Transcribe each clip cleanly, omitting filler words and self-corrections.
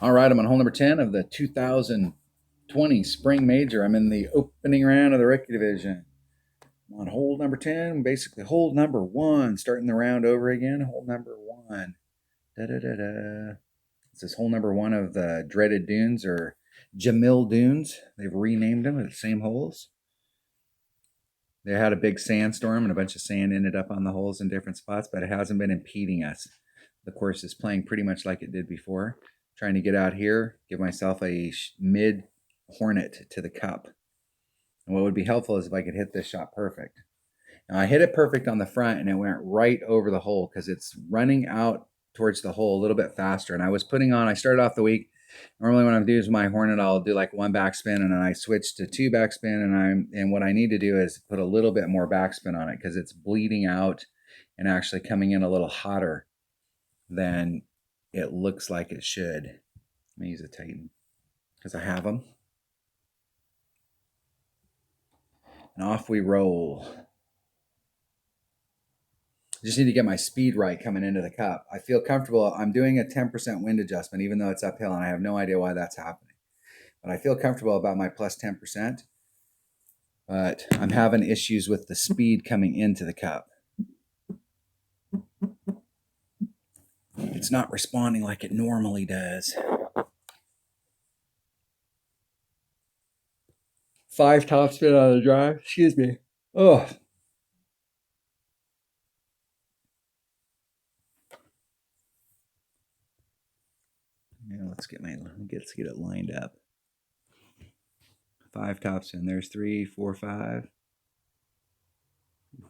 All right, I'm on hole number 10 of the 2020 Spring Major. I'm in the opening round of the rookie division. I'm on hole number 10, basically hole number 1, starting the round over again. Hole number 1. Da-da-da-da. This is hole number 1 of the dreaded dunes, or Jamil Dunes. They've renamed them at the same holes. They had a big sandstorm and a bunch of sand ended up on the holes in different spots, but it hasn't been impeding us. The course is playing pretty much like it did before. Trying to get out here, give myself a mid hornet to the cup. And what would be helpful is if I could hit this shot perfect. Now I hit it perfect on the front and it went right over the hole because it's running out towards the hole a little bit faster. And I started off the week. Normally when I'm doing my hornet, I'll do like one backspin and then I switch to two backspin. And what I need to do is put a little bit more backspin on it because it's bleeding out and actually coming in a little hotter than it looks like it should. Let me use a Titan because I have them. And off we roll. Just need to get my speed right coming into the cup. I feel comfortable. I'm doing a 10% wind adjustment, even though it's uphill, and I have no idea why that's happening. But I feel comfortable about my plus 10%. But I'm having issues with the speed coming into the cup. It's not responding like it normally does. 5 topspin on the drive. Excuse me. Oh. Yeah, let's get it lined up. 5 topspin. There's 3, 4, 5.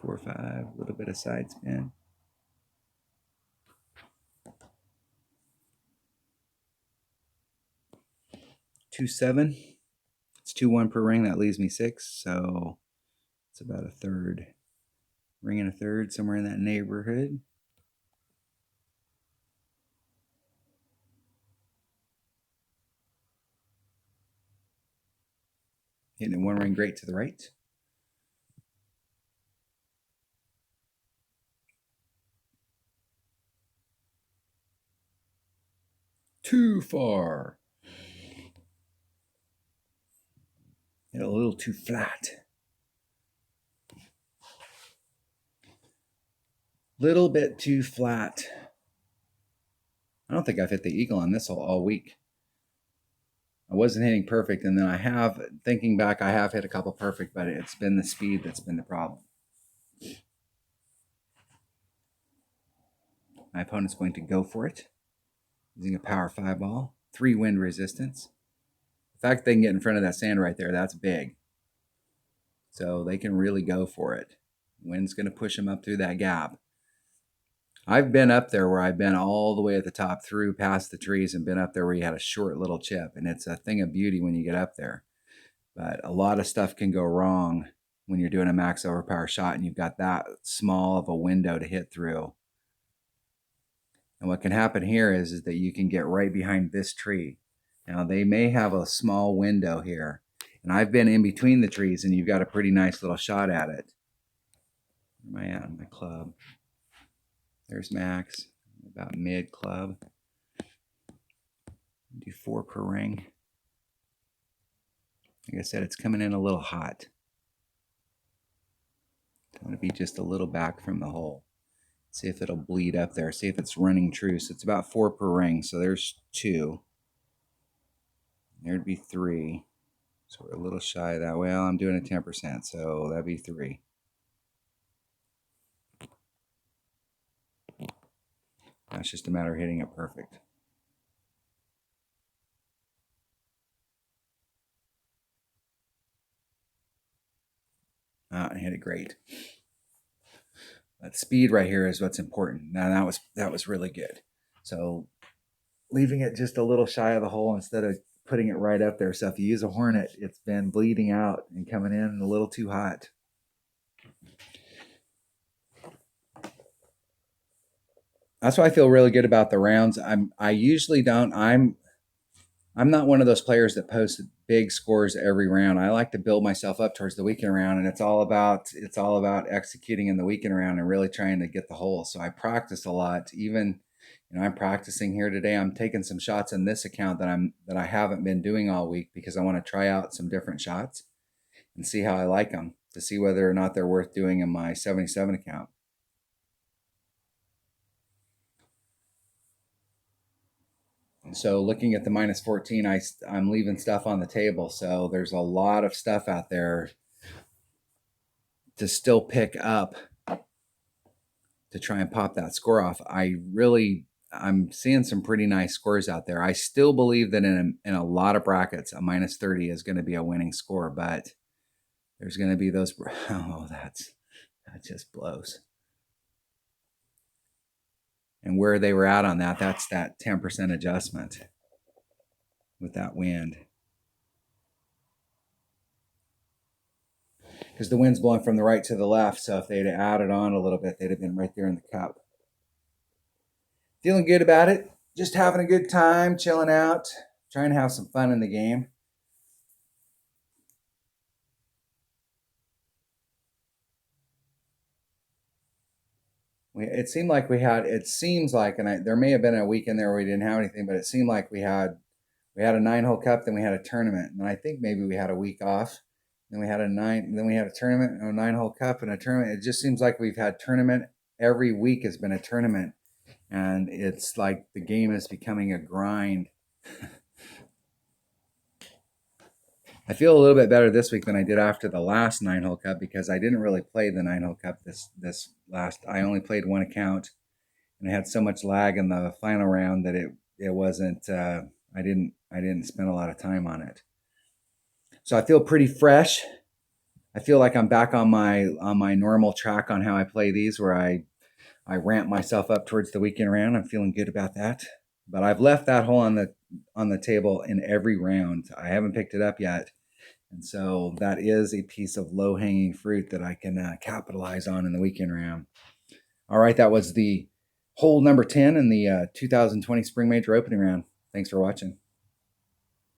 4, 5. A little bit of side spin. 2, 7. It's 2-1 per ring. That leaves me 6. So it's about a third. Ring and a third, somewhere in that neighborhood. Hitting 1 ring great to the right. Too far. Hit a little too flat. Little bit too flat. I don't think I've hit the eagle on this all week. I wasn't hitting perfect, and then thinking back, I have hit a couple perfect, but it's been the speed that's been the problem. My opponent's going to go for it, using a power 5 ball, 3 wind resistance. The fact they can get in front of that sand right there, that's big. So they can really go for it. Wind's going to push them up through that gap. I've been up there where I've been all the way at the top through past the trees and been up there where you had a short little chip. And it's a thing of beauty when you get up there. But a lot of stuff can go wrong when you're doing a max overpower shot and you've got that small of a window to hit through. And what can happen here is that you can get right behind this tree. Now they may have a small window here. And I've been in between the trees and you've got a pretty nice little shot at it. Where am I at on my club? There's max, about mid club. Do 4 per ring. Like I said, it's coming in a little hot. I'm going to be just a little back from the hole. See if it'll bleed up there. See if it's running true. So it's about 4 per ring. So there's 2. There'd be 3. So we're a little shy of that. Well, I'm doing a 10%, so that'd be 3. That's just a matter of hitting it perfect. I hit it great. That speed right here is what's important. Now that was really good. So leaving it just a little shy of the hole instead of putting it right up there. So if you use a hornet, it's been bleeding out and coming in a little too hot. That's why I feel really good about the rounds. I usually don't. I'm not one of those players that posts big scores every round. I like to build myself up towards the weekend round, and it's all about executing in the weekend round and really trying to get the hole. So I practice a lot, even I'm practicing here today. I'm taking some shots in this account that I haven't been doing all week because I want to try out some different shots and see how I like them, to see whether or not they're worth doing in my 77 account. So looking at the minus 14, I'm leaving stuff on the table. So there's a lot of stuff out there to still pick up to try and pop that score off. I'm seeing some pretty nice scores out there. I still believe that in a lot of brackets, a minus 30 is going to be a winning score, but there's going to be those. Oh, that just blows. And where they were at on that, that's that 10% adjustment with that wind. Because the wind's blowing from the right to the left, so if they'd added on a little bit, they'd have been right there in the cup. Feeling good about it. Just having a good time, chilling out, trying to have some fun in the game. It seems like, and there may have been a weekend there where we didn't have anything, but it seemed like we had a 9-hole cup, then we had a tournament, and I think maybe we had a week off. Then we had a tournament, and a 9-hole cup, and a tournament. It just seems like we've had tournament every week has been a tournament, and it's like the game is becoming a grind. I feel a little bit better this week than I did after the last 9-hole cup because I didn't really play the 9-hole cup this last. I only played one account, and I had so much lag in the final round that it wasn't. I didn't spend a lot of time on it. So I feel pretty fresh. I feel like I'm back on my normal track on how I play these, where I ramp myself up towards the weekend round. I'm feeling good about that. But I've left that hole on the table in every round. I haven't picked it up yet. And so that is a piece of low-hanging fruit that I can capitalize on in the weekend round. All right, that was the hole number 10 in the 2020 Spring Major opening round. Thanks for watching.